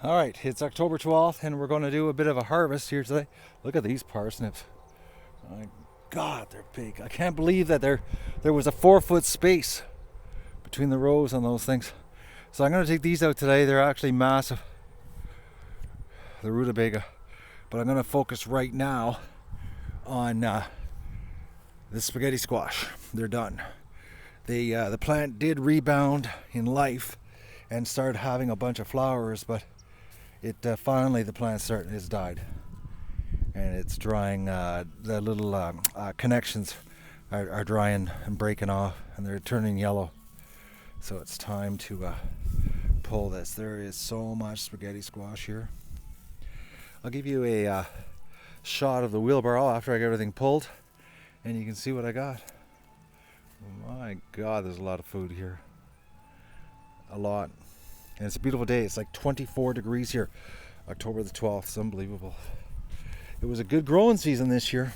All right, it's October 12th and we're going to do a bit of a harvest here today. Look at these parsnips. My God, they're big. I can't believe that there was a 4-foot space between the rows on those things. So I'm going to take these out today. They're actually massive, the rutabaga. But I'm going to focus right now on the spaghetti squash. They're done. The plant did rebound in life and started having a bunch of flowers, but it finally the plant has died, and it's drying. The little connections are drying and breaking off, and they're turning yellow. So it's time to pull this. There is so much spaghetti squash here. I'll give you a shot of the wheelbarrow after I get everything pulled, and you can see what I got. My God, there's a lot of food here. A lot. And it's a beautiful day. It's like 24 degrees here. October the 12th. It's unbelievable. It was a good growing season this year.